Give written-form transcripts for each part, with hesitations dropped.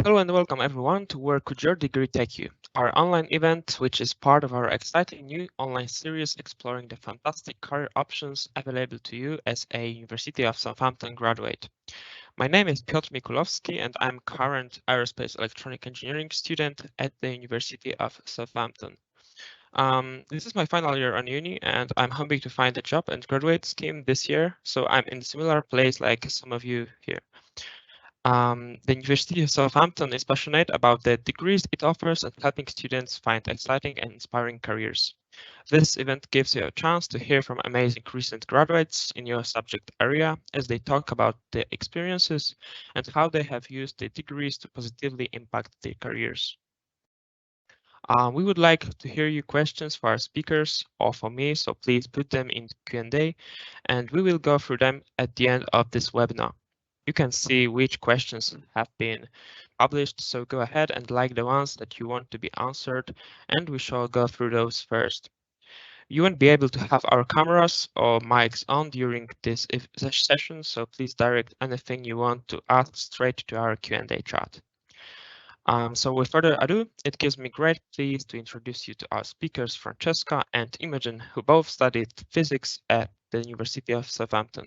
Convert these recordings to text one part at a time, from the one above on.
Hello and welcome everyone to Where Could Your Degree Take You, our online event which is part of our exciting new online series exploring the fantastic career options available to you as a University of Southampton graduate. My name is Piotr Mikulowski and I'm current aerospace electronic engineering student at the University of Southampton. This is my final year on uni and I'm hoping to find a job and graduate scheme this year, so I'm in a similar place like some of you here. The University of Southampton is passionate about the degrees it offers and helping students find exciting and inspiring careers. This event gives you a chance to hear from amazing recent graduates in your subject area as they talk about their experiences and how they have used their degrees to positively impact their careers. We would like to hear your questions for our speakers or for me, so please put them in Q&A and we will go through them at the end of this webinar. You can see which questions have been published, so go ahead and like the ones that you want to be answered, and we shall go through those first. You won't be able to have our cameras or mics on during this session, so please direct anything you want to ask straight to our Q&A chat. So with further ado, it gives me great pleasure to introduce you to our speakers, Francesca and Imogen, who both studied physics at the University of Southampton.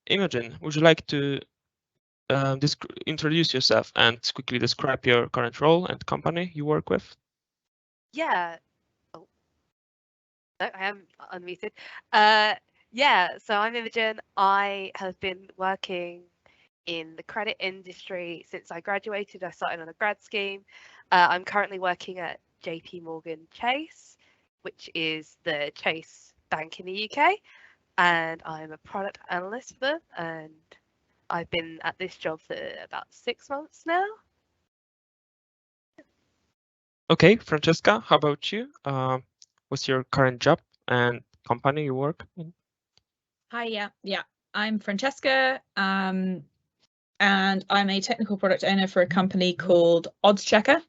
Imogen, would you like to introduce yourself and quickly describe your current role and company you work with? Yeah. Oh, no, I am unmuted. Yeah, so I'm Imogen. I have been working in the credit industry since I graduated. I started on a grad scheme. I'm currently working at JP Morgan Chase, which is the Chase bank in the UK, and I'm a product analyst for them. And I've been at this job for about 6 months now. Okay, Francesca, how about you? What's your current job and company you work in? Hi, yeah. I'm Francesca, and I'm a technical product owner for a company called Odds Checker.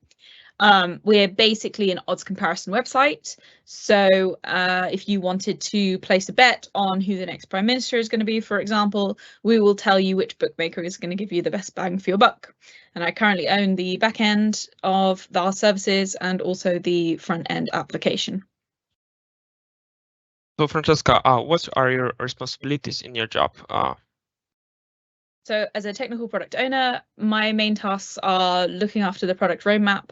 We're basically an odds comparison website. So if you wanted to place a bet on who the next Prime Minister is going to be, for example, we will tell you which bookmaker is going to give you the best bang for your buck. And I currently own the back end of our services and also the front end application. So Francesca, what are your responsibilities in your job? So as a technical product owner, my main tasks are looking after the product roadmap,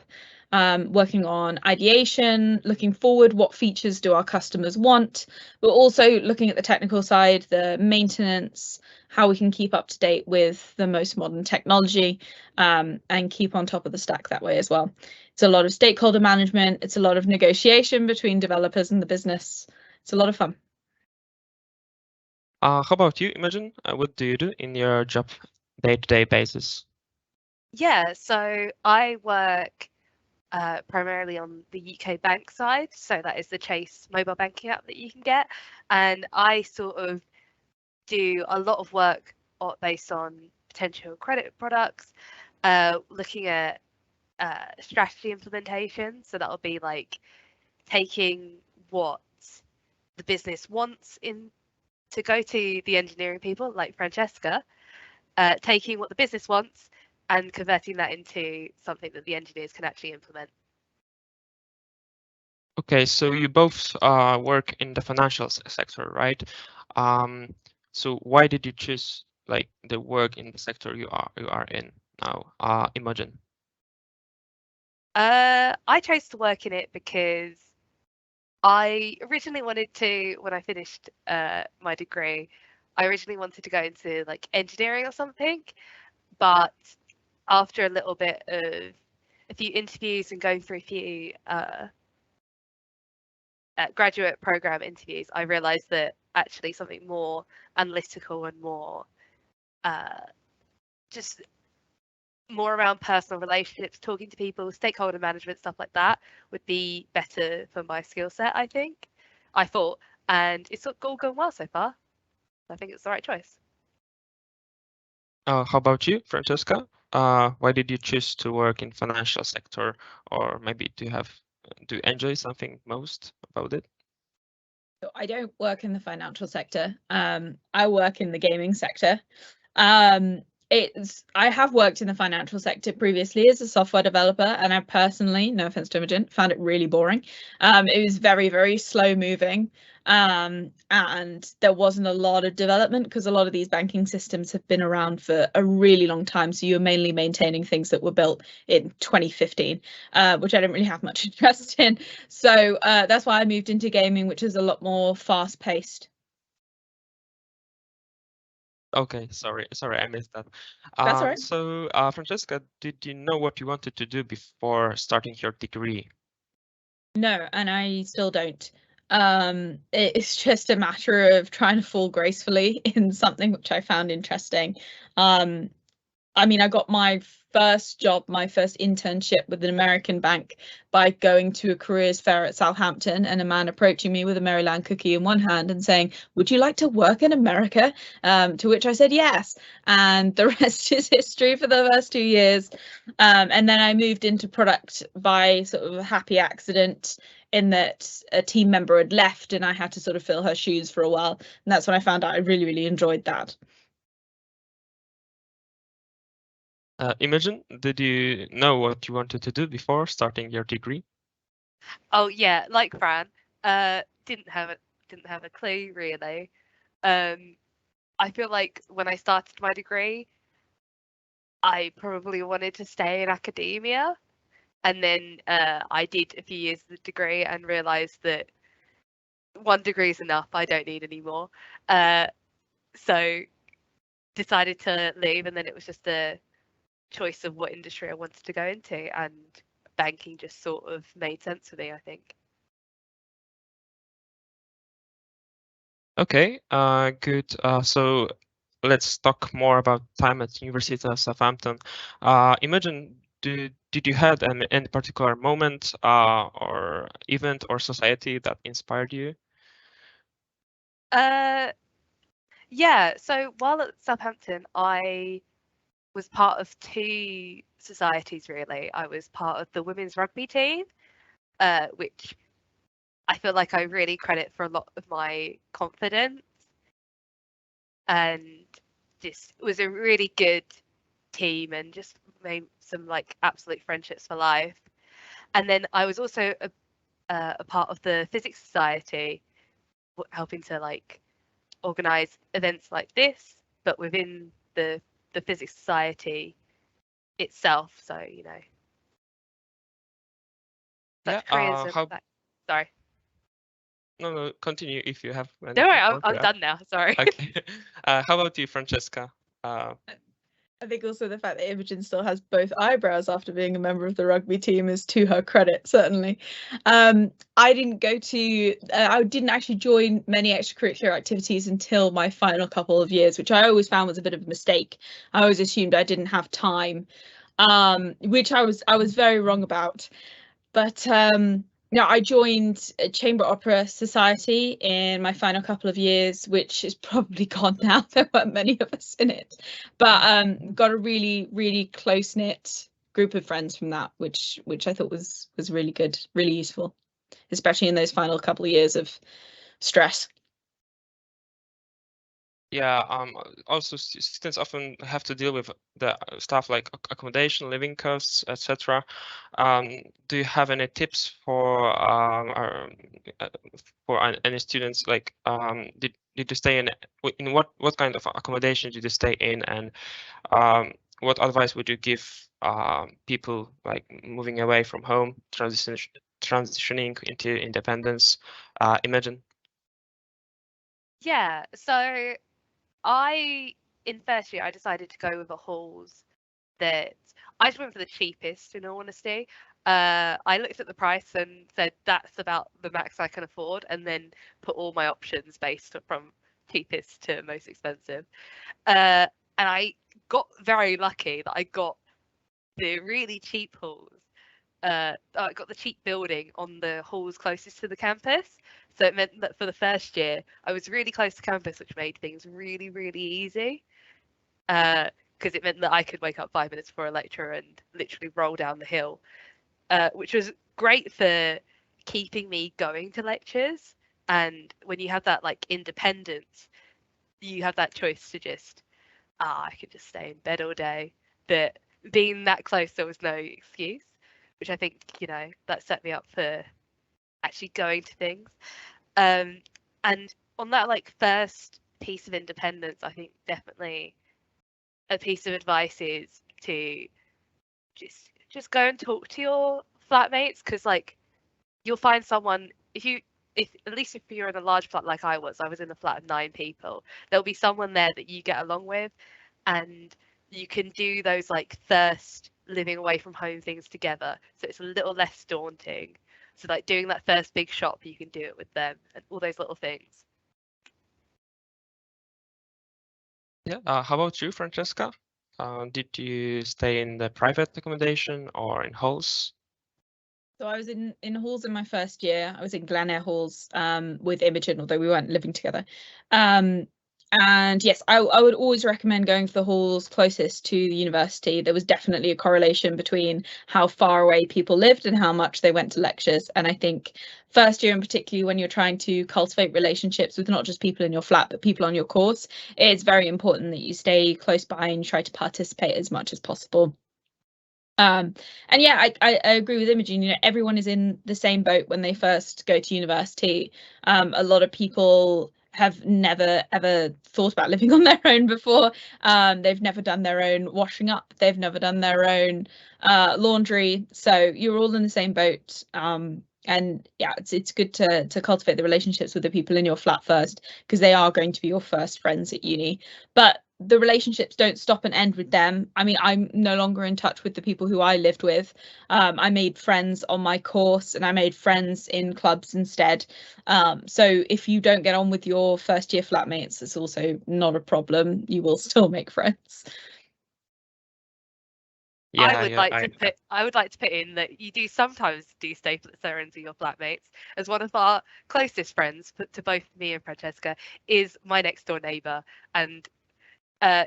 working on ideation, looking forward, what features do our customers want, but also looking at the technical side, the maintenance, how we can keep up to date with the most modern technology, and keep on top of the stack that way as well. It's a lot of stakeholder management, it's a lot of negotiation between developers and the business. It's a lot of fun. How about you, Imogen? What do you do in your job day-to-day basis? Yeah, so I work primarily on the UK bank side. So that is the Chase mobile banking app that you can get. And I sort of do a lot of work based on potential credit products, looking at strategy implementation. So that'll be like taking what the business wants in to go to the engineering people like Francesca, taking what the business wants and converting that into something that the engineers can actually implement. Okay, so you both work in the financial sector, right? So why did you choose like the work in the sector you are in now, Imogen? I chose to work in it because I originally wanted to, when I finished my degree, I originally wanted to go into like engineering or something, but after a little bit of a few interviews and going through a few graduate program interviews, I realized that actually something more analytical and more just more around personal relationships, talking to people, stakeholder management, stuff like that would be better for my skill set, I thought, and it's all going well so far. I think it's the right choice. How about you, Francesca? Why did you choose to work in financial sector, or maybe do you enjoy something most about it? So I don't work in the financial sector. I work in the gaming sector. I have worked in the financial sector previously as a software developer, and I personally, no offense to Imogen, found it really boring. It was very, very slow moving. And there wasn't a lot of development because a lot of these banking systems have been around for a really long time. So you're mainly maintaining things that were built in 2015, which I didn't really have much interest in. So that's why I moved into gaming, which is a lot more fast paced. Okay, sorry, I missed that. That's all right. So, Francesca, did you know what you wanted to do before starting your degree? No, and I still don't. It's just a matter of trying to fall gracefully in something which I found interesting. I mean, I got my first job, my first internship with an American bank by going to a careers fair at Southampton, and a man approaching me with a Maryland cookie in one hand and saying, "Would you like to work in America?" To which I said yes, and the rest is history for the first 2 years. And then I moved into product by sort of a happy accident, in that a team member had left and I had to sort of fill her shoes for a while, and that's when I found out I really, really enjoyed that. Imogen, did you know what you wanted to do before starting your degree? Oh yeah, like Fran, didn't have a clue really. I feel like when I started my degree, I probably wanted to stay in academia, and then I did a few years of the degree and realised that one degree is enough. I don't need any more. So decided to leave, and then it was just a choice of what industry I wanted to go into, and banking just sort of made sense for me, I think. Okay, good. So let's talk more about time at University of Southampton. Imogen, did you had any particular moment or event or society that inspired you? Yeah, so while at Southampton, I was part of two societies really. I was part of the women's rugby team, which I feel like I really credit for a lot of my confidence, and just was a really good team and just made some like absolute friendships for life. And then I was also a part of the physics society, helping to like organize events like this, but within the physics society itself. So Yeah. such careers. How? Sorry. No, continue if you have No, anything more I'm to add. done now. Sorry. Okay. How about you, Francesca? I think also the fact that Imogen still has both eyebrows after being a member of the rugby team is to her credit, certainly. I didn't actually join many extracurricular activities until my final couple of years, which I always found was a bit of a mistake. I always assumed I didn't have time, which I was very wrong about. But no, I joined a chamber opera society in my final couple of years, which is probably gone now. There weren't many of us in it, but got a really, really close knit group of friends from that, which I thought was really good, really useful, especially in those final couple of years of stress. Yeah, also students often have to deal with the stuff like accommodation, living costs, etc. Do you have any tips for any students? Like, did you stay in what kind of accommodation did you stay in, and what advice would you give people like moving away from home, transitioning into independence? Imagine. Yeah. So in first year, I decided to go with a halls that I just went for the cheapest, in all honesty. I looked at the price and said that's about the max I can afford, and then put all my options based from cheapest to most expensive. And I got very lucky that I got the really cheap halls. I got the cheap building on the halls closest to the campus. So it meant that for the first year, I was really close to campus, which made things really, really easy. Because it meant that I could wake up 5 minutes before a lecture and literally roll down the hill, which was great for keeping me going to lectures. And when you have that like independence, you have that choice to just I could just stay in bed all day. But being that close, there was no excuse, which I think, that set me up for actually going to things. And on that like first piece of independence, I think definitely a piece of advice is to just go and talk to your flatmates, because like you'll find someone if at least if you're in a large flat like I was in a flat of 9 people, there'll be someone there that you get along with, and you can do those like first living away from home things together, so it's a little less daunting. So like doing that first big shop, you can do it with them and all those little things. Yeah. How about you, Francesca? Did you stay in the private accommodation or in halls? So I was in halls in my first year. I was in Glen Eyre halls with Imogen, although we weren't living together. And yes, I would always recommend going for the halls closest to the university. There was definitely a correlation between how far away people lived and how much they went to lectures. And I think first year, in particular, when you're trying to cultivate relationships with not just people in your flat, but people on your course, it's very important that you stay close by and try to participate as much as possible. And yeah, I agree with Imogen. Everyone is in the same boat when they first go to university. A lot of people have never ever thought about living on their own before. They've never done their own washing up. They've never done their own laundry. So you're all in the same boat. And yeah, it's good to cultivate the relationships with the people in your flat first, because they are going to be your first friends at uni. But the relationships don't stop and end with them. I mean, I'm no longer in touch with the people who I lived with. I made friends on my course and I made friends in clubs instead. So if you don't get on with your first year flatmates, it's also not a problem. You will still make friends. Yeah, I would like to put in that you do sometimes do stay friends with your flatmates, as one of our closest friends, to both me and Francesca, is my next door neighbour, and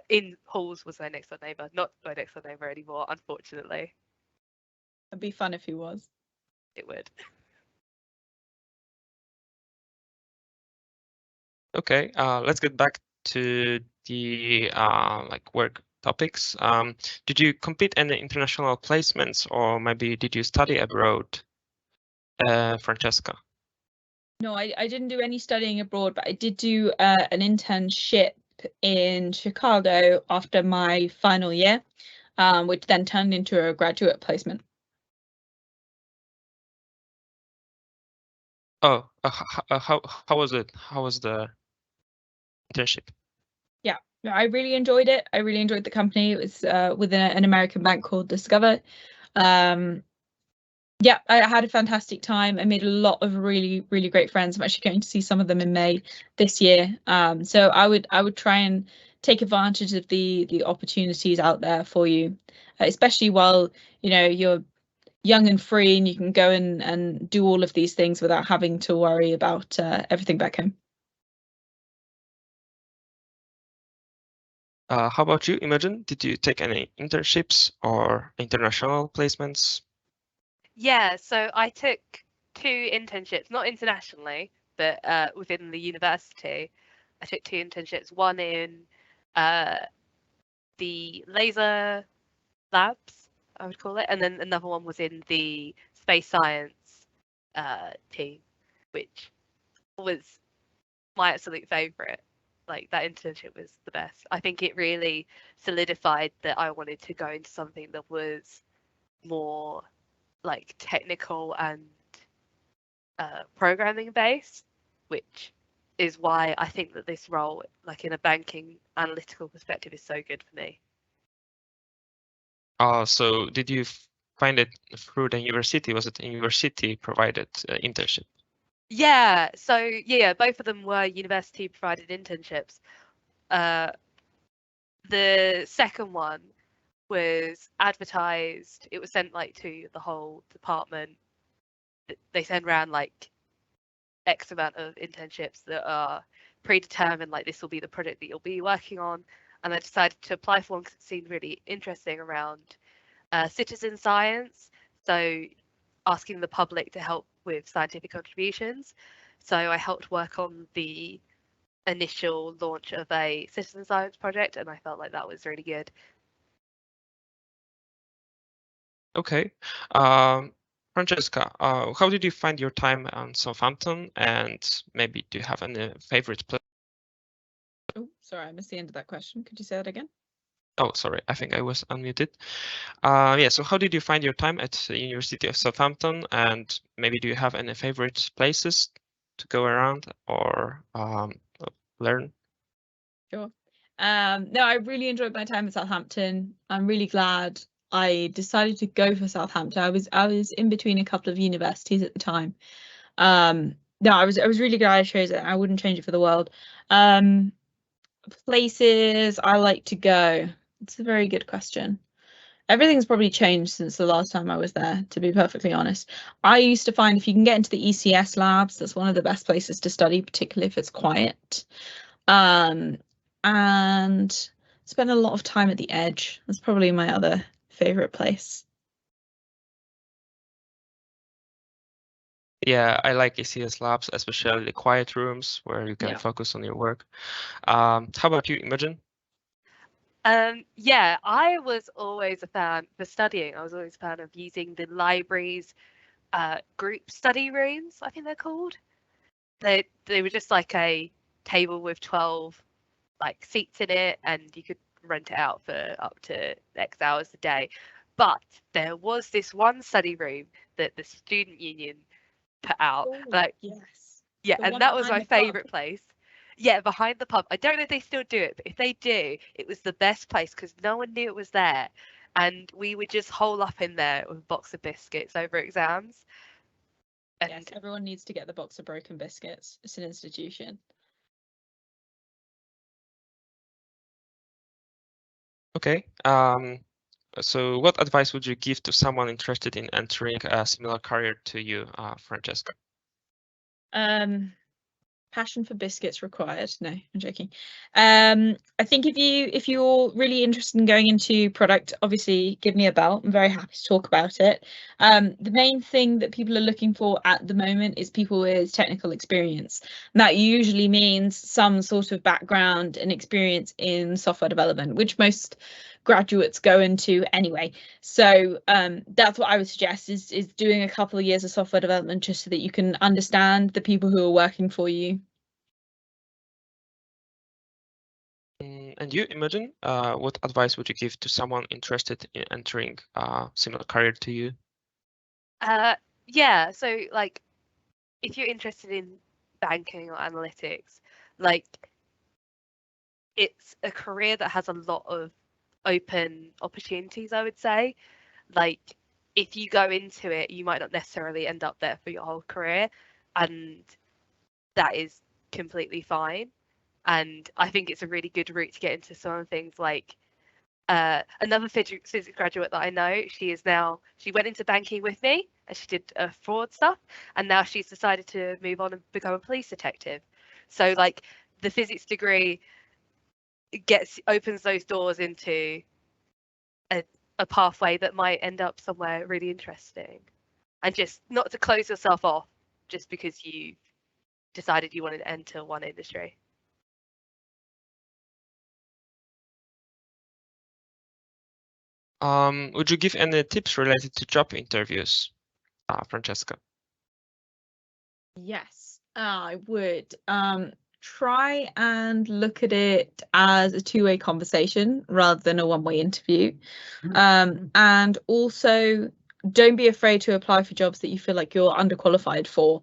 in halls was my next door neighbour, not my next door neighbour anymore, unfortunately. It'd be fun if he was. It would. Okay, let's get back to the like work topics. Did you compete in the international placements, or maybe did you study abroad, Francesca? No, I didn't do any studying abroad, but I did do an internship in Chicago after my final year, which then turned into a graduate placement. Oh, how was it? How was the internship? Yeah, I really enjoyed it. I really enjoyed the company. It was within an American bank called Discover. Yeah, I had a fantastic time. I made a lot of really, really great friends. I'm actually going to see some of them in May this year. So I would try and take advantage of the opportunities out there for you, especially while you're young and free and you can go and do all of these things without having to worry about everything back home. How about you, Imogen? Did you take any internships or international placements? Yeah, so I took 2 internships, not internationally, but within the university. I took 2 internships, one in the laser labs, I would call it, and then another one was in the space science team, which was my absolute favorite. Like that internship was the best. I think it really solidified that I wanted to go into something that was more like technical and programming based, which is why I think that this role, like in a banking analytical perspective, is so good for me. So did you find it through the university? Was it a university provided internship? Yeah, so yeah, both of them were university provided internships. The second one was advertised. It was sent like to the whole department. They send around like X amount of internships that are predetermined, like this will be the project that you'll be working on. And I decided to apply for one because it seemed really interesting around citizen science. So asking the public to help with scientific contributions. So I helped work on the initial launch of a citizen science project, and I felt like that was really good. Okay. Francesca, how did you find your time on Southampton, and maybe do you have any favorite place? Oh, sorry, I missed the end of that question. Could you say that again? Oh, sorry, I think I was unmuted. Yeah, so how did you find your time at the University of Southampton, and maybe do you have any favorite places to go around or learn? Sure. No, I really enjoyed my time at Southampton. I'm really glad I decided to go for Southampton. I was in between a couple of universities at the time. No, I was really glad I chose it. I wouldn't change it for the world. Places I like to go. It's a very good question. Everything's probably changed since the last time I was there, to be perfectly honest. I used to find if you can get into the ECS labs, that's one of the best places to study, particularly if it's quiet. And spend a lot of time at the Edge. That's probably my other favorite place. Yeah, I like ECS labs, especially the quiet rooms where you can focus on your work. How about you, Imogen? Yeah, I was always a fan for studying. I was always a fan of using the library's group study rooms, I think they're called. They were just like a table with 12 like seats in it, and you could rent it out for up to X hours a day. But there was this one study room that the student union put out. Oh, Like, yes. yeah, The and one that was behind my the pub. favorite place. Yeah, behind the pub. I don't know if they still do it, but if they do, it was the best place because no one knew it was there. And we would just hole up in there with a box of biscuits over exams. And Yes, everyone needs to get the box of broken biscuits. It's an institution. Okay. So what advice would you give to someone interested in entering a similar career to you, Francesca? Passion for biscuits required. No, I'm joking. I think if you're really interested in going into product, obviously give me a bell. I'm very happy to talk about it. The main thing that people are looking for at the moment is people with technical experience. And that usually means some sort of background and experience in software development, which most graduates go into anyway. So that's what I would suggest is doing a couple of years of software development just so that you can understand the people who are working for you. And you, Imogen, what advice would you give to someone interested in entering a similar career to you? yeah, so like if you're interested in banking or analytics, like it's a career that has a lot of open opportunities, I would say. Like if you go into it, you might not necessarily end up there for your whole career, and that is completely fine. And I think it's a really good route to get into some things like another physics graduate that I know, she went into banking with me and she did fraud stuff, and now she's decided to move on and become a police detective. So like the physics degree opens those doors into a pathway that might end up somewhere really interesting, and just not to close yourself off just because you decided you wanted to enter one industry. Would you give any tips related to job interviews, Francesca? Yes, I would. Try and look at it as a two-way conversation rather than a one-way interview. And also don't be afraid to apply for jobs that you feel like you're underqualified for.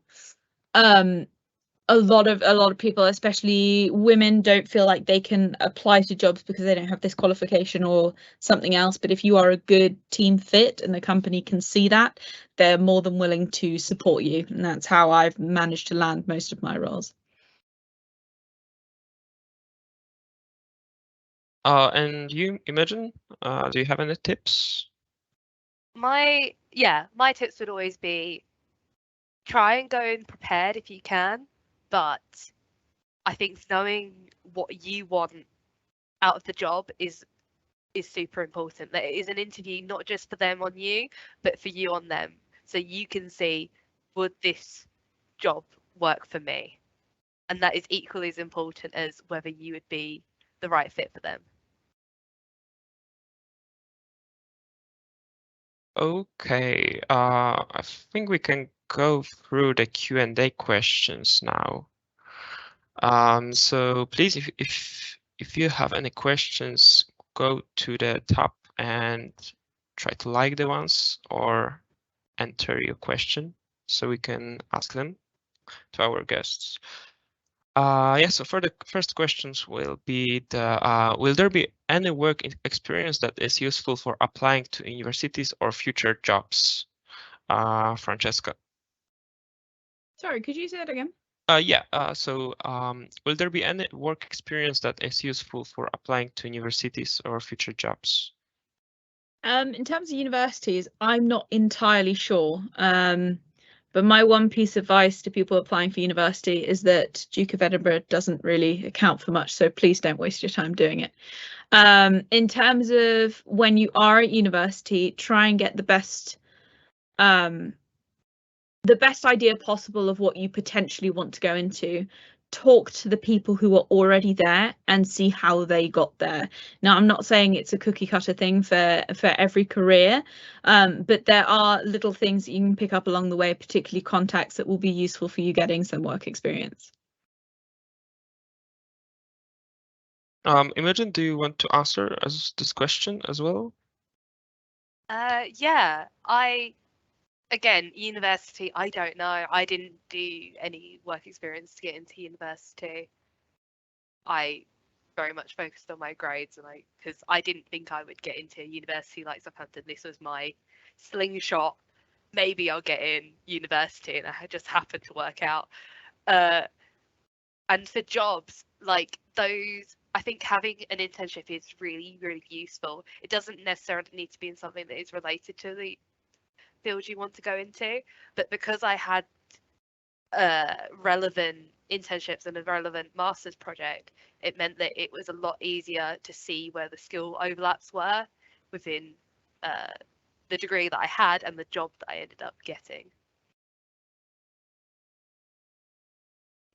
A lot of people, especially women, don't feel like they can apply to jobs because they don't have this qualification or something else. But if you are a good team fit and the company can see that, they're more than willing to support you. And that's how I've managed to land most of my roles. And you, Imogen, do you have any tips? My tips would always be try and go in prepared if you can, but I think knowing what you want out of the job is super important. That it is an interview not just for them on you, but for you on them. So you can see, would this job work for me? and that is equally as important as whether you would be the right fit for them. Okay, I think we can go through the Q&A questions now. So please, if you have any questions, go to the top and try to like the ones or enter your question so we can ask them to our guests. Yeah, so for the first questions will be will there be any work experience that is useful for applying to universities or future jobs? Francesca. Sorry, could you say it again? Yeah, will there be any work experience that is useful for applying to universities or future jobs? In terms of universities, I'm not entirely sure. But my one piece of advice to people applying for university is that Duke of Edinburgh doesn't really account for much, so please don't waste your time doing it. In terms of when you are at university, try and get the best idea possible of what you potentially want to go into. Talk to the people who are already there and see how they got there. Now, I'm not saying it's a cookie cutter thing for every career, but there are little things that you can pick up along the way, particularly contacts that will be useful for you getting some work experience. Imogen, do you want to answer this question as well? Yeah, again, university, I don't know. I didn't do any work experience to get into university. I very much focused on my grades, and because I didn't think I would get into university like Southampton. This was my slingshot. Maybe I'll get in university, and I just happened to work out. And for jobs like those, I think having an internship is really, really useful. It doesn't necessarily need to be in something that is related to the field you want to go into, but because I had relevant internships and a relevant master's project, it meant that it was a lot easier to see where the skill overlaps were within the degree that I had and the job that I ended up getting.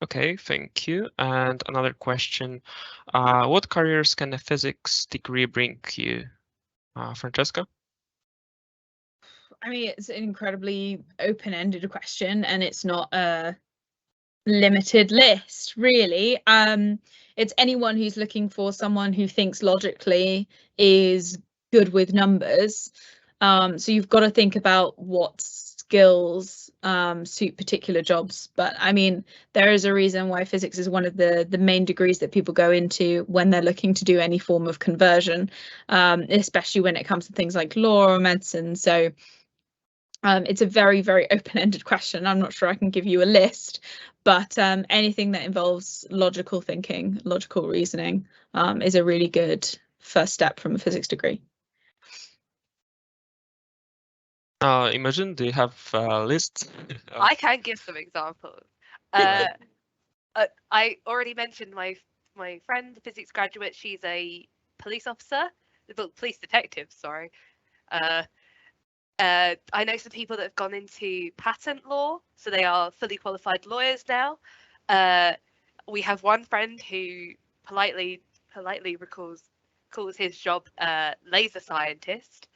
Okay, thank you. And another question, what careers can a physics degree bring you? Francesca? I mean, it's an incredibly open-ended question, and it's not a limited list, really. It's anyone who's looking for someone who thinks logically, is good with numbers. So you've got to think about what skills suit particular jobs. But I mean, there is a reason why physics is one of the main degrees that people go into when they're looking to do any form of conversion, especially when it comes to things like law or medicine. So it's a very, very open-ended question. I'm not sure I can give you a list, but anything that involves logical thinking, logical reasoning is a really good first step from a physics degree. Imogen, do you have a list? I can give some examples. I already mentioned my friend, the physics graduate. She's a police officer, police detective. Sorry. I know some people that have gone into patent law, so they are fully qualified lawyers now. We have one friend who politely calls his job laser scientist.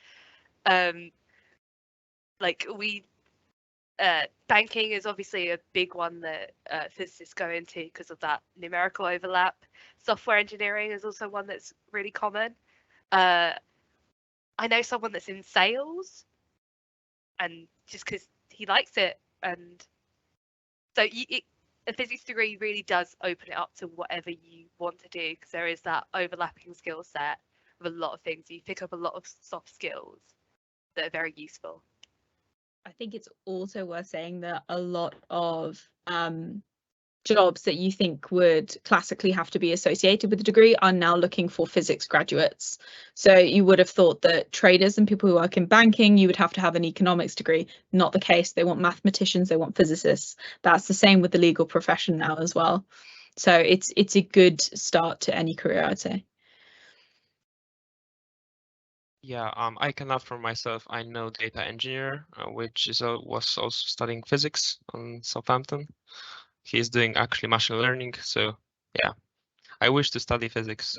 Banking is obviously a big one that physicists go into because of that numerical overlap. Software engineering is also one that's really common. I know someone that's in sales, and just because he likes it, and so a physics degree really does open it up to whatever you want to do, because there is that overlapping skill set of a lot of things. You pick up a lot of soft skills that are very useful. I think it's also worth saying that a lot of jobs that you think would classically have to be associated with a degree are now looking for physics graduates. So you would have thought that traders and people who work in banking, you would have to have an economics degree. Not the case. They want mathematicians, they want physicists. That's the same with the legal profession now as well. So it's a good start to any career, I'd say. Yeah, I can add for myself. I know data engineer, which was also studying physics on Southampton. He's doing actually machine learning. So yeah, I wish to study physics.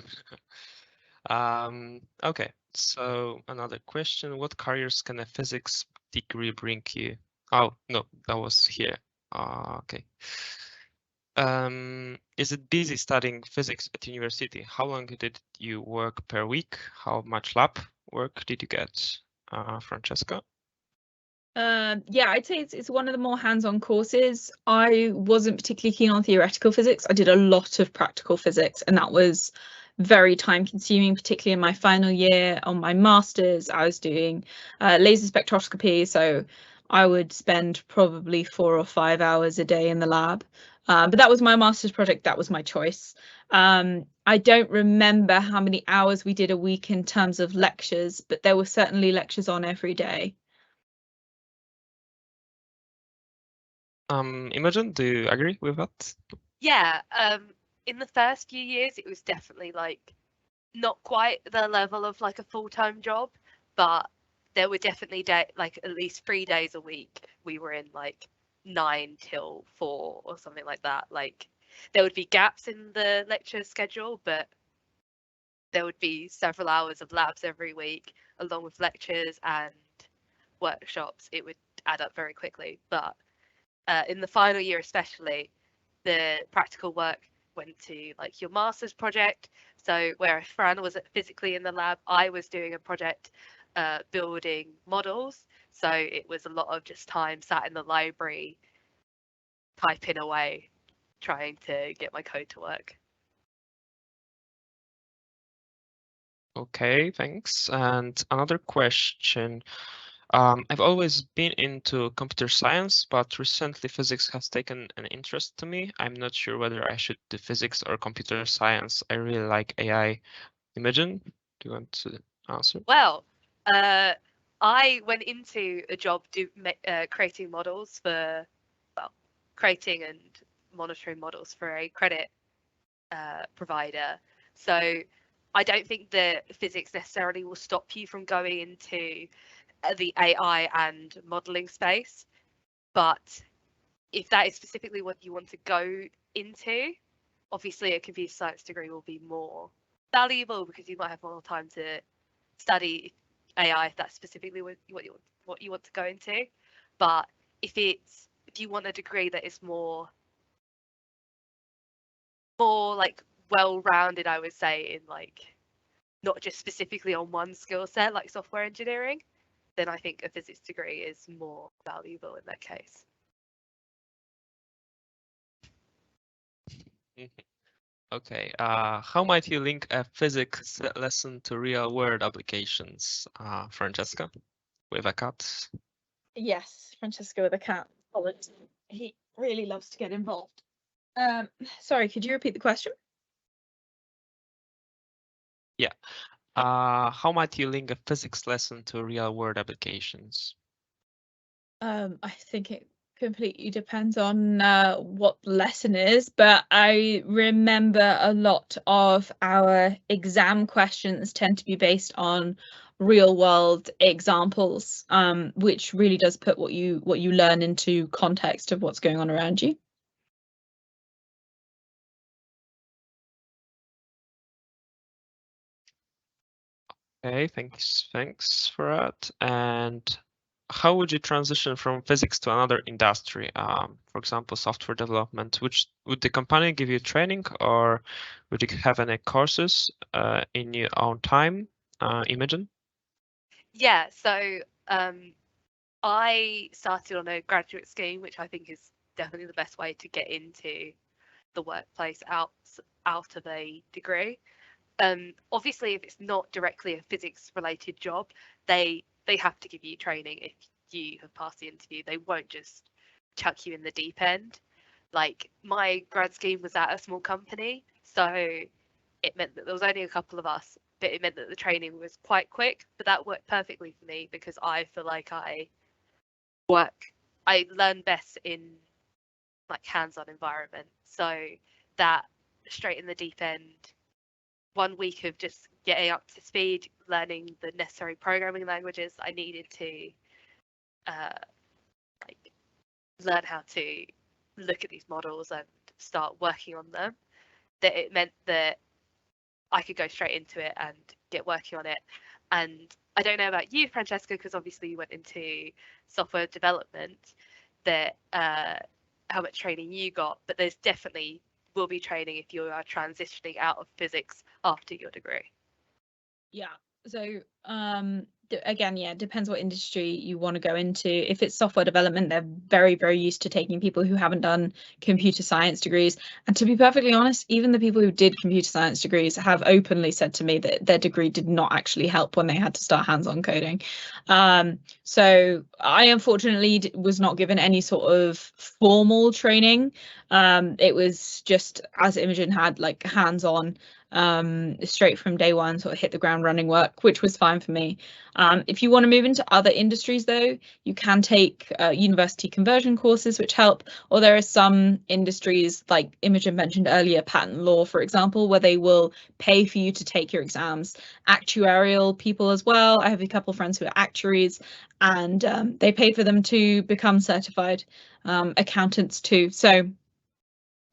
Okay, so another question: what careers can a physics degree bring you? Oh no, that was here. Okay. Is it busy studying physics at university? How long did you work per week? How much lab work did you get, Francesca? Yeah, I'd say it's one of the more hands-on courses. I wasn't particularly keen on theoretical physics. I did a lot of practical physics, and that was very time-consuming, particularly in my final year. On my master's, I was doing laser spectroscopy, so I would spend probably 4 or 5 hours a day in the lab. But that was my master's project. That was my choice. I don't remember how many hours we did a week in terms of lectures, but there were certainly lectures on every day. Imogen, do you agree with that? Yeah, in the first few years, it was definitely like not quite the level of like a full-time job, but there were definitely like at least 3 days a week we were in like 9 till 4 or something like that. Like there would be gaps in the lecture schedule, but there would be several hours of labs every week along with lectures and workshops. It would add up very quickly, but in the final year especially, the practical work went to like your master's project. So where Fran was physically in the lab, I was doing a project building models. So it was a lot of just time sat in the library, typing away, trying to get my code to work. Okay, thanks. And another question. I've always been into computer science, but recently physics has taken an interest to me. I'm not sure whether I should do physics or computer science. I really like AI. Imogen, do you want to answer? Well, I went into a job creating models for, well, creating and monitoring models for a credit provider. So I don't think that physics necessarily will stop you from going into the AI and modeling space. But if that is specifically what you want to go into, obviously a computer science degree will be more valuable because you might have more time to study AI if that's specifically what you want to go into. But if you want a degree that is more like well-rounded, I would say, in like not just specifically on one skill set like software engineering, then I think a physics degree is more valuable in that case. Okay, how might you link a physics lesson to real-world applications, Francesca, with a cat? Yes, Francesco with a cat. He really loves to get involved. Sorry, could you repeat the question? Yeah. How might you link a physics lesson to real-world applications? I think it completely depends on what the lesson is, but I remember a lot of our exam questions tend to be based on real world examples, which really does put what you learn into context of what's going on around you. Okay, thanks for that. And how would you transition from physics to another industry? For example, software development. Would the company give you training, or would you have any courses in your own time? Imogen? Yeah, so I started on a graduate scheme, which I think is definitely the best way to get into the workplace out of a degree. Obviously, if it's not directly a physics related job, they have to give you training if you have passed the interview. They won't just chuck you in the deep end. Like my grad scheme was at a small company, so it meant that there was only a couple of us, but it meant that the training was quite quick. But that worked perfectly for me because I feel like I learn best in like hands-on environment. So that straight in the deep end, 1 week of just getting up to speed, learning the necessary programming languages I needed to like learn how to look at these models and start working on them, that it meant that I could go straight into it and get working on it. And I don't know about you, Francesca, because obviously you went into software development, that how much training you got, but there's definitely will be training if you are transitioning out of physics after your degree. Yeah. So again, yeah, it depends what industry you want to go into. If it's software development, they're very, very used to taking people who haven't done computer science degrees. And to be perfectly honest, even the people who did computer science degrees have openly said to me that their degree did not actually help when they had to start hands-on coding. So I unfortunately was not given any sort of formal training. It was just, as Imogen had, like hands-on, straight from day one, sort of hit the ground running work, which was fine for me. If you want to move into other industries, though, you can take university conversion courses, which help. Or there are some industries, like Imogen mentioned earlier, patent law, for example, where they will pay for you to take your exams. Actuarial people as well. I have a couple of friends who are actuaries, and they pay for them to become certified accountants too. So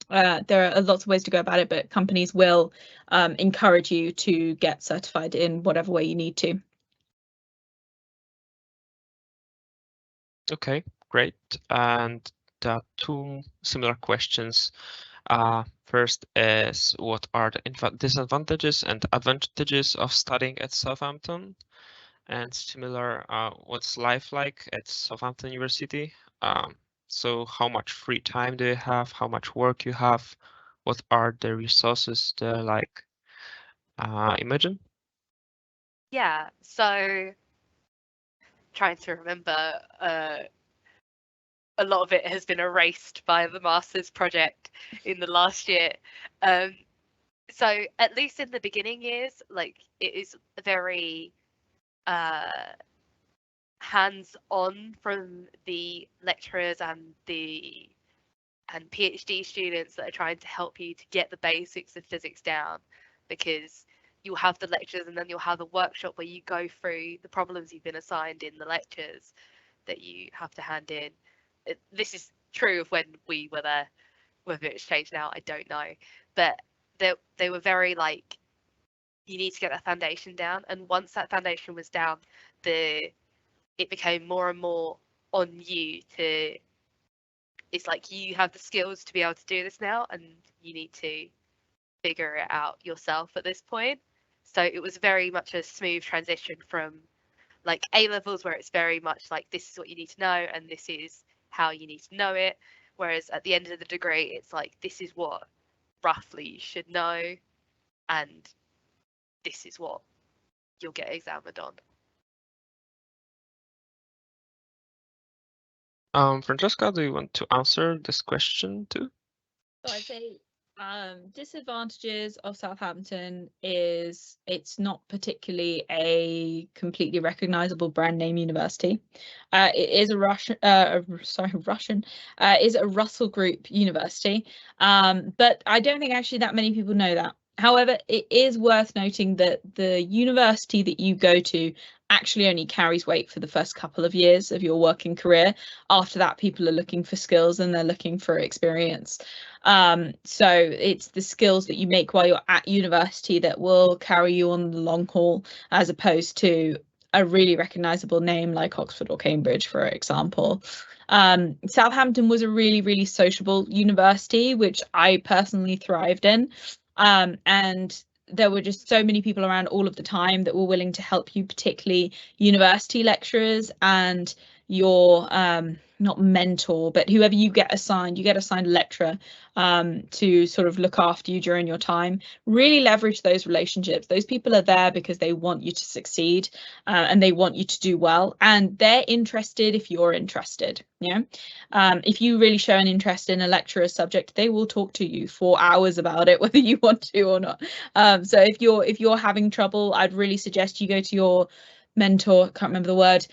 there are lots of ways to go about it, but companies will encourage you to get certified in whatever way you need to. Okay, great. And there are two similar questions. First is, what are the disadvantages and advantages of studying at Southampton? And similar, what's life like at Southampton University? So how much free time do you have? How much work you have? What are the resources there like? Imogen? Yeah, so trying to remember, a lot of it has been erased by the master's project in the last year. So at least in the beginning years, like it is very hands-on from the lecturers and PhD students that are trying to help you to get the basics of physics down, because you'll have the lectures and then you'll have the workshop where you go through the problems you've been assigned in the lectures that you have to hand in. This is true of when we were there. Whether it's changed now, I don't know. But they were very like, you need to get that foundation down. And once that foundation was down, it became more and more on you to, it's like you have the skills to be able to do this now, and you need to figure it out yourself at this point. So it was very much a smooth transition from like A levels, where it's very much like, this is what you need to know and this is how you need to know it. Whereas at the end of the degree, it's like, this is what roughly you should know, and this is what you'll get examined on. Francesca, do you want to answer this question too? So I'd say disadvantages of Southampton is it's not particularly a completely recognizable brand name university. It is a Russian, is a Russell Group university, but I don't think actually that many people know that. However, it is worth noting that the university that you go to actually only carries weight for the first couple of years of your working career. After that, people are looking for skills and they're looking for experience. So it's the skills that you make while you're at university that will carry you on the long haul, as opposed to a really recognizable name like Oxford or Cambridge, for example. Southampton was a really, really sociable university, which I personally thrived in. And there were just so many people around all of the time that were willing to help you, particularly university lecturers and your not mentor, but whoever you get assigned a lecturer to sort of look after you during your time. Really leverage those relationships. Those people are there because they want you to succeed, and they want you to do well, and they're interested if you're interested. Yeah. If you really show an interest in a lecturer's subject, they will talk to you for hours about it, whether you want to or not. So if you're having trouble, I'd really suggest you go to your mentor, can't remember the word,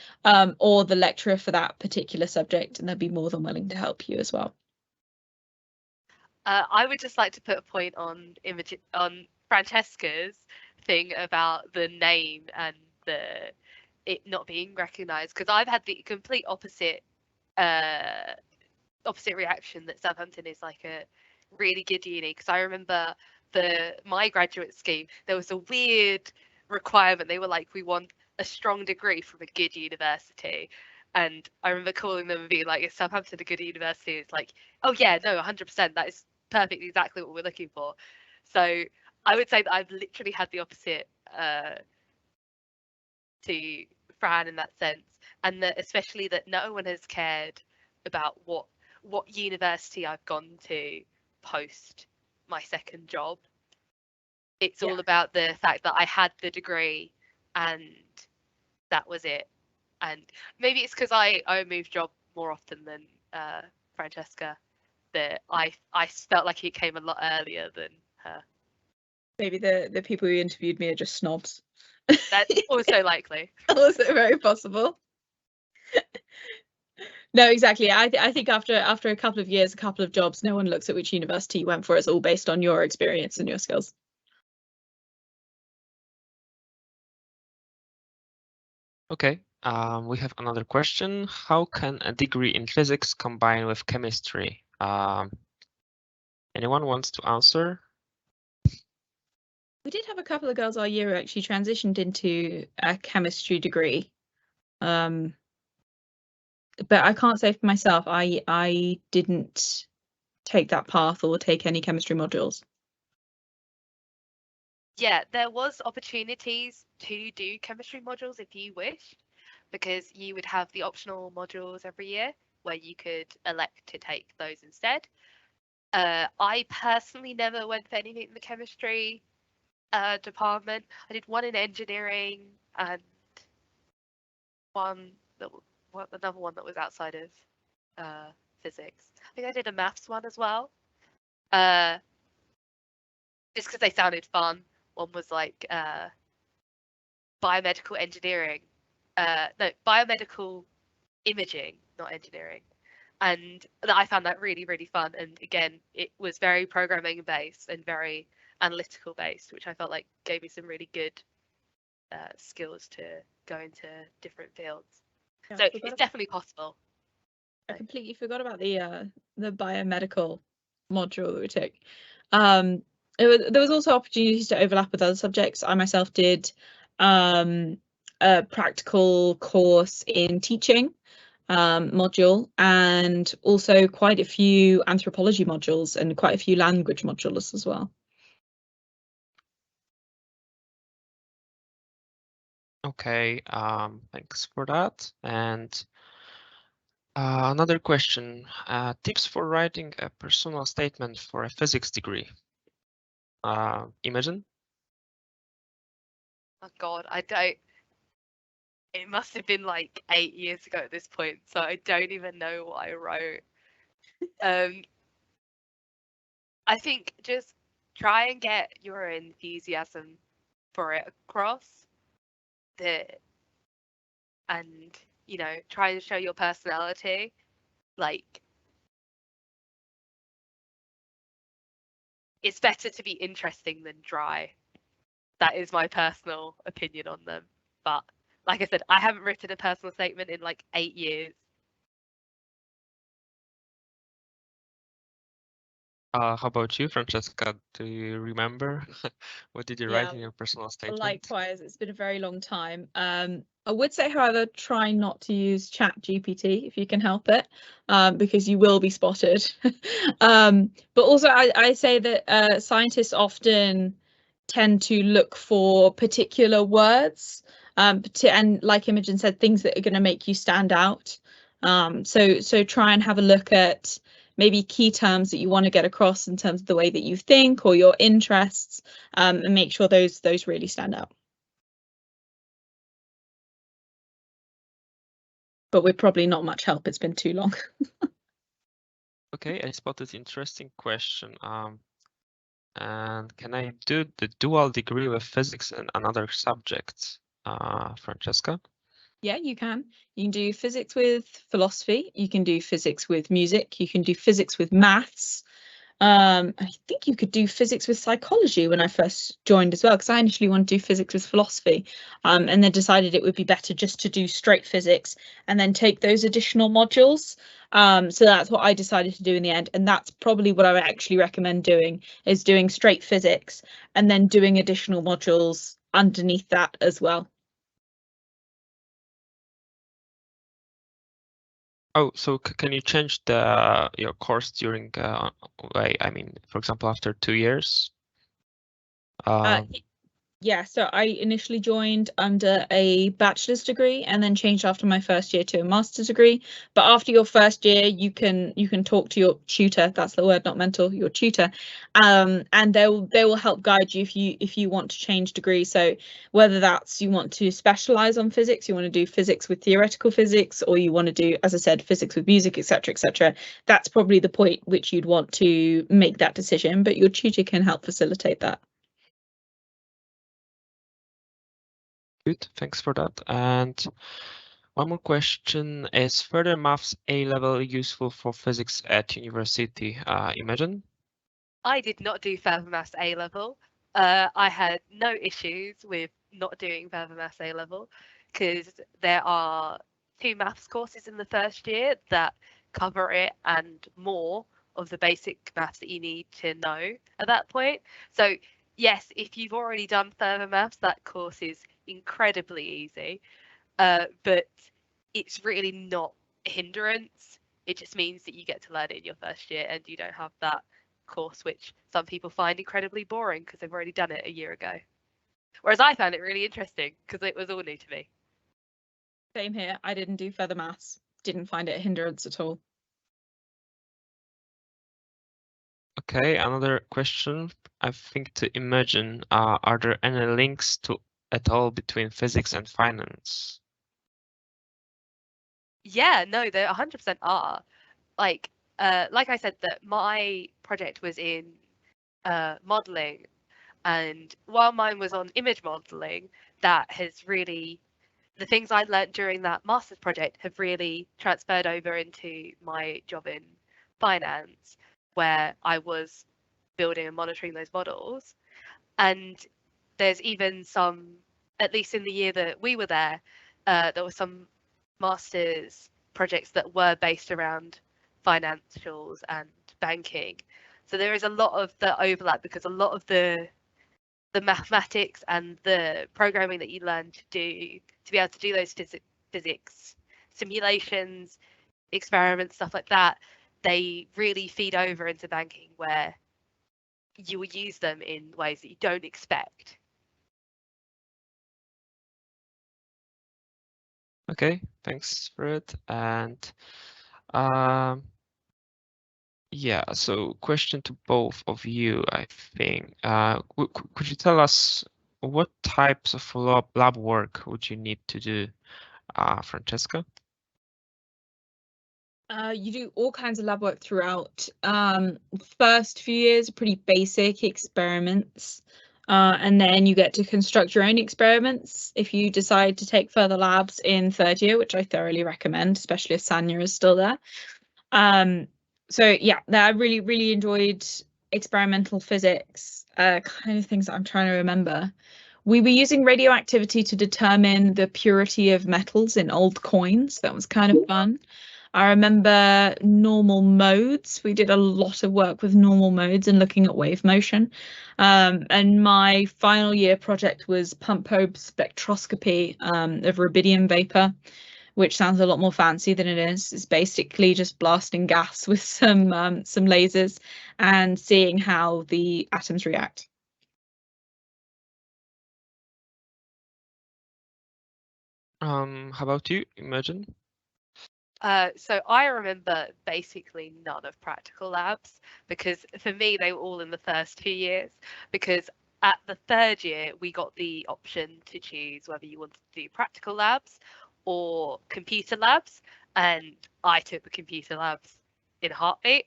or the lecturer for that particular subject, and they'll be more than willing to help you as well. I would just like to put a point on Francesca's thing about the name and it not being recognised, because I've had the complete opposite opposite reaction that Southampton is like a really good uni, because I remember my graduate scheme, there was a weird requirement. They were like, we want a strong degree from a good university. And I remember calling them and being like, is Southampton a good university? It's like, oh yeah, no, 100%. That is perfectly exactly what we're looking for. So I would say that I've literally had the opposite to Fran in that sense, and that especially that no one has cared about what university I've gone to post my second job. It's all about the fact that I had the degree and that was it. And maybe it's because I moved job more often than Francesca, that I felt like it came a lot earlier than her. Maybe the people who interviewed me are just snobs. That's also likely. Also very possible. No, exactly. I think after a couple of years, a couple of jobs, no one looks at which university you went for. It's all based on your experience and your skills. Okay, we have another question. How can a degree in physics combine with chemistry? Anyone wants to answer? We did have a couple of girls our year who actually transitioned into a chemistry degree. But I can't say for myself, I didn't take that path or take any chemistry modules. Yeah, there was opportunities to do chemistry modules if you wished, because you would have the optional modules every year where you could elect to take those instead. I personally never went for anything in the chemistry department. I did one in engineering and another one that was outside of physics. I think I did a maths one as well. Just because they sounded fun. One was like biomedical engineering. No, biomedical imaging, not engineering. And I found that really, really fun. And again, it was very programming based and very analytical based, which I felt like gave me some really good skills to go into different fields. Yeah, so it's definitely possible. I completely forgot about the biomedical module that we took. There was also opportunities to overlap with other subjects. I myself did a practical course in teaching module, and also quite a few anthropology modules and quite a few language modules as well. Okay, thanks for that. And another question, tips for writing a personal statement for a physics degree. Imogen? Oh God, I don't. It must have been like 8 years ago at this point, so I don't even know what I wrote. I think just try and get your enthusiasm for it across, and you know, try and show your personality. Like, it's better to be interesting than dry. That is my personal opinion on them. But like I said, I haven't written a personal statement in like 8 years. How about you, Francesca? Do you remember? What did you write in your personal statement? Likewise, it's been a very long time. I would say, however, try not to use ChatGPT if you can help it, because you will be spotted. But also, I say that scientists often tend to look for particular words, and like Imogen said, things that are going to make you stand out. So try and have a look at maybe key terms that you want to get across in terms of the way that you think or your interests, and make sure those really stand out. But we're probably not much help. It's been too long. Okay, I spotted interesting question. And can I do the dual degree with physics and another subject, Francesca? Yeah, you can. You can do physics with philosophy. You can do physics with music. You can do physics with maths. I think you could do physics with psychology when I first joined as well, because I initially wanted to do physics with philosophy, and then decided it would be better just to do straight physics and then take those additional modules. So that's what I decided to do in the end, and that's probably what I would actually recommend doing, is doing straight physics and then doing additional modules underneath that as well. Oh, so can you change your course during I mean, for example, after 2 years? Yeah, so I initially joined under a bachelor's degree and then changed after my first year to a master's degree. But after your first year, you can talk to your tutor. That's the word, not mentor. Your tutor, and they will help guide you if you want to change degree. So whether that's you want to specialize on physics, you want to do physics with theoretical physics, or you want to do, as I said, physics with music, etc., etc. That's probably the point which you'd want to make that decision. But your tutor can help facilitate that. Good, thanks for that. And one more question: is further maths A level useful for physics at university? Imogen? I did not do further maths A level. I had no issues with not doing further maths A level because there are 2 maths courses in the first year that cover it and more of the basic maths that you need to know at that point. So yes, if you've already done further maths, that course is incredibly easy, but it's really not a hindrance. It just means that you get to learn it in your first year and you don't have that course which some people find incredibly boring because they've already done it a year ago. Whereas I found it really interesting because it was all new to me. Same here. I didn't do further maths. Didn't find it a hindrance at all. Okay, another question, I think, to Imogen. Are there any links to at all between physics and finance? Yeah, no, there 100% are. Like I said, that my project was in modeling, and while mine was on image modeling, that has really, the things I learned during that master's project have really transferred over into my job in finance, where I was building and monitoring those models. And there's even some, at least in the year that we were there were some master's projects that were based around financials and banking. So there is a lot of the overlap because a lot of the mathematics and the programming that you learn to do to be able to do those physics simulations, experiments, stuff like that, they really feed over into banking where you will use them in ways that you don't expect. Okay, thanks for it. And um, yeah, so question to both of you, I think. Could you tell us what types of lab work would you need to do, Francesca? You do all kinds of lab work throughout. First few years are pretty basic experiments, and then you get to construct your own experiments if you decide to take further labs in third year, which I thoroughly recommend, especially if Sanya is still there. So yeah, I really enjoyed experimental physics, kind of things that I'm trying to remember. We were using radioactivity to determine the purity of metals in old coins. That was kind of fun. I remember normal modes. We did a lot of work with normal modes and looking at wave motion. And my final year project was pump probe spectroscopy of rubidium vapor, which sounds a lot more fancy than it is. It's basically just blasting gas with some lasers and seeing how the atoms react. How about you, Imogen? So I remember basically none of practical labs because for me they were all in the first 2 years, because at the third year we got the option to choose whether you wanted to do practical labs or computer labs, and I took the computer labs in a heartbeat.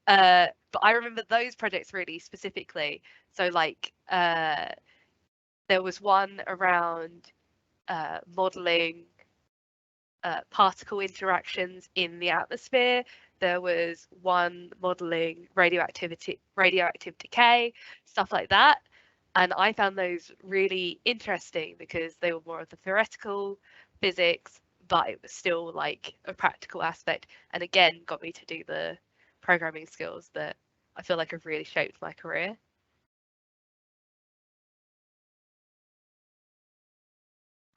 But I remember those projects really specifically. So like there was one around modeling particle interactions in the atmosphere. there was one modeling radioactive decay, stuff like that. And I found those really interesting because they were more of the theoretical physics, but it was still like a practical aspect. And again, got me to do the programming skills that I feel like have really shaped my career.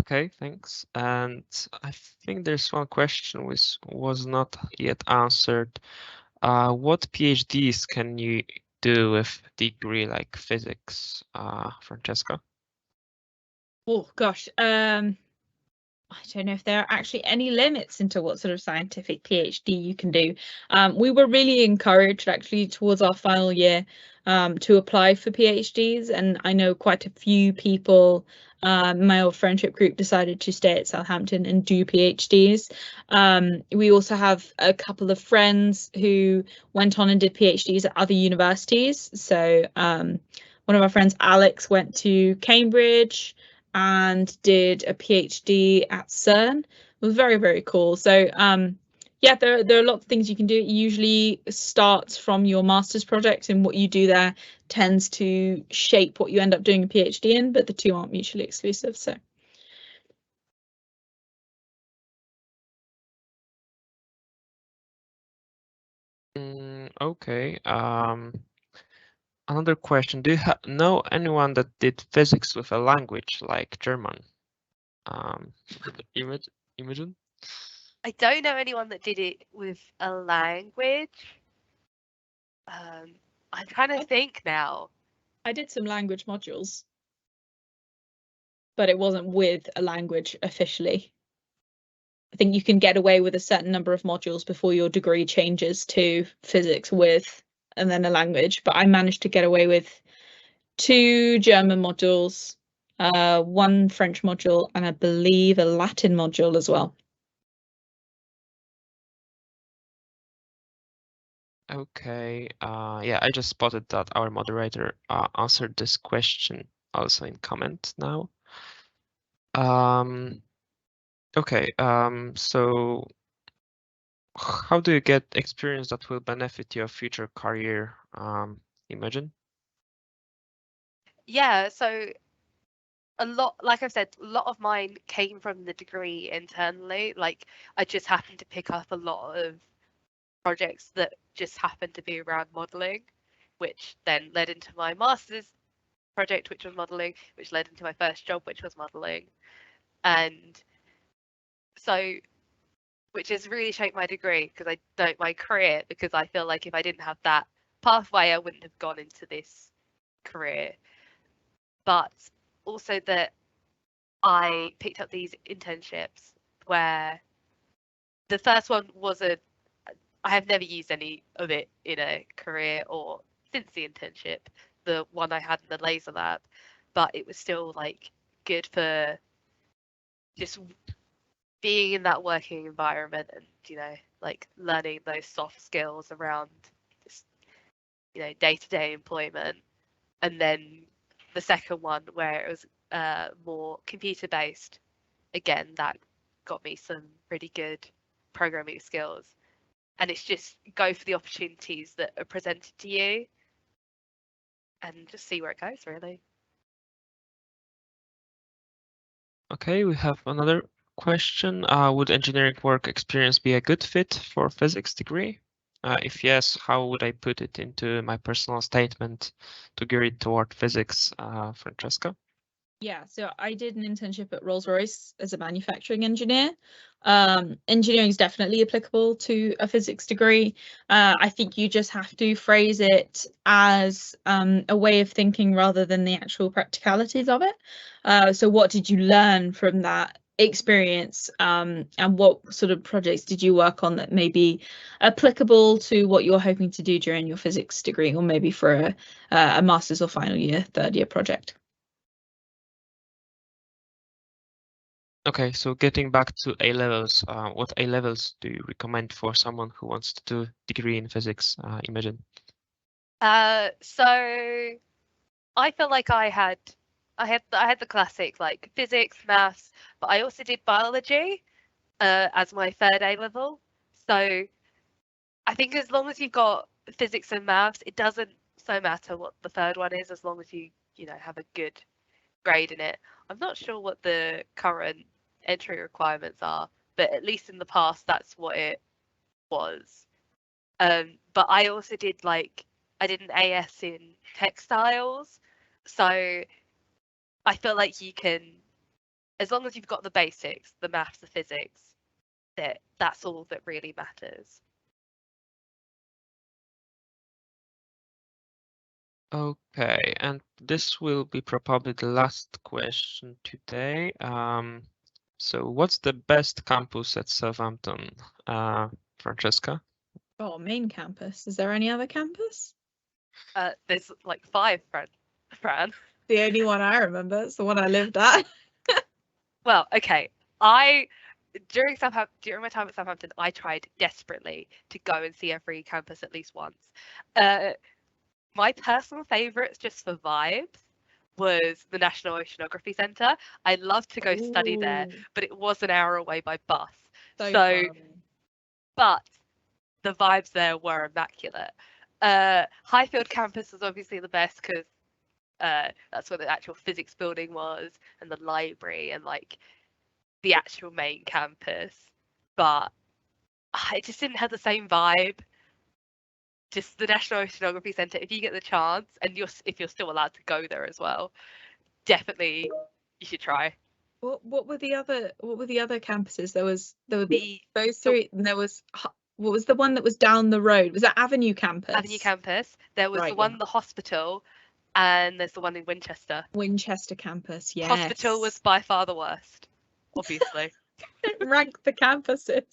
Okay, thanks. And I think there's one question which was not yet answered. What PhDs can you do with degree like physics, Francesca? Oh gosh, I don't know if there are actually any limits into what sort of scientific PhD you can do. We were really encouraged actually towards our final year to apply for PhDs, and I know quite a few people. My old friendship group decided to stay at Southampton and do PhDs. We also have a couple of friends who went on and did PhDs at other universities. So one of our friends, Alex, went to Cambridge and did a PhD at CERN. It was very, very cool. So yeah, there are lots of things you can do. It usually starts from your master's project, and what you do there tends to shape what you end up doing a PhD in, but the two aren't mutually exclusive. So Okay. Another question. Do you know anyone that did physics with a language like German? Imogen? I don't know anyone that did it with a language. I'm trying to think now. I did some language modules, but it wasn't with a language officially. I think you can get away with a certain number of modules before your degree changes to physics with and then a language, but I managed to get away with 2 German modules, 1 French module, and I believe a Latin module as well. Okay. Yeah, I just spotted that our moderator answered this question also in comment now. Okay. So how do you get experience that will benefit your future career, Imogen? Yeah, so a lot, like I've said, a lot of mine came from the degree internally. Like I just happened to pick up a lot of projects that just happened to be around modeling, which then led into my master's project, which was modeling, which led into my first job, which was modeling. And so, which has really shaped my degree because my career, because I feel like if I didn't have that pathway, I wouldn't have gone into this career. But also that I picked up these internships where the first one was I have never used any of it in a career or since the internship, the one I had in the laser lab, but it was still like good for just being in that working environment and, like learning those soft skills around just, day-to-day employment. And then the second one where it was more computer based, again, that got me some pretty good programming skills. And it's just go for the opportunities that are presented to you and just see where it goes, really. Okay, we have another question. Would engineering work experience be a good fit for physics degree? If yes, how would I put it into my personal statement to gear it toward physics, Francesca? Yeah, so I did an internship at Rolls-Royce as a manufacturing engineer. Engineering is definitely applicable to a physics degree. I think you just have to phrase it as a way of thinking rather than the actual practicalities of it. So what did you learn from that experience, and what sort of projects did you work on that may be applicable to what you're hoping to do during your physics degree, or maybe for a master's or final year, third year project? Okay, so getting back to A levels, what A levels do you recommend for someone who wants to do degree in physics, Imogen? So I feel like I had the classic like physics, maths, but I also did biology as my third A level. So I think as long as you've got physics and maths, it doesn't so matter what the third one is, as long as you have a good grade in it. I'm not sure what the current entry requirements are, but at least in the past, that's what it was. But I also did I did an AS in textiles, so I feel like you can, as long as you've got the basics, the maths, the physics, that's all that really matters. Okay, and this will be probably the last question today. So what's the best campus at Southampton, Francesca? Oh, main campus. Is there any other campus? There's 5, Fran. The only one I remember is the one I lived at. Well, okay. During my time at Southampton, I tried desperately to go and see every campus at least once. My personal favourites, just for vibes, was the National Oceanography Centre. I'd love to go study there, but it was an hour away by bus. So but the vibes there were immaculate. Highfield campus was obviously the best because that's where the actual physics building was, and the library, and the actual main campus. But it just didn't have the same vibe. Just the National Oceanography Centre, if you get the chance, and if you're still allowed to go there as well, definitely you should try. What were the other campuses? There were those three, and there was, what was the one that was down the road? Was that Avenue Campus? Avenue Campus. There was the one, the hospital, and there's the one in Winchester. Winchester Campus, yes. Hospital was by far the worst, obviously. Rank the campuses.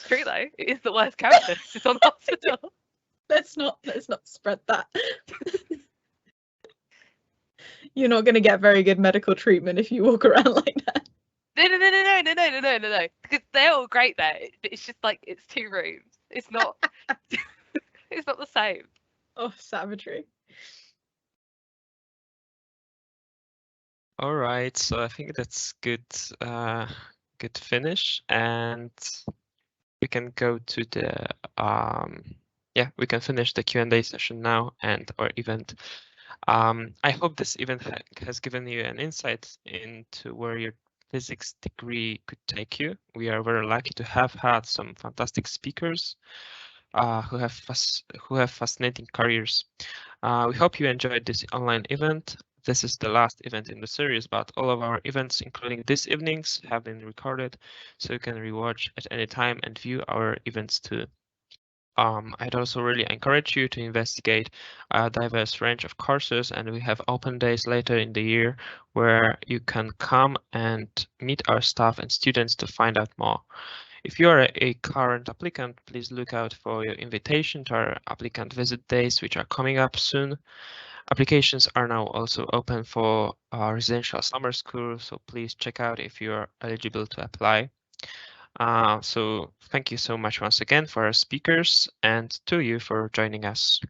True though, it is the worst campus. It's on hospital. Let's not spread that. You're not going to get very good medical treatment if you walk around like that. No. Because they're all great there. It's just it's 2 rooms. It's not. It's not the same. Oh, savagery. All right, so I think that's good. Good finish, and we can go to the we can finish the Q&A session now and our event. I hope this event has given you an insight into where your physics degree could take you. We are very lucky to have had some fantastic speakers who have fascinating careers. We hope you enjoyed this online event. This is the last event in the series, but all of our events, including this evening's, have been recorded, so you can rewatch at any time and view our events too. I'd also really encourage you to investigate a diverse range of courses, and we have open days later in the year where you can come and meet our staff and students to find out more. If you are a current applicant, please look out for your invitation to our applicant visit days, which are coming up soon. Applications are now also open for residential summer school, so please check out if you are eligible to apply. So thank you so much once again for our speakers and to you for joining us.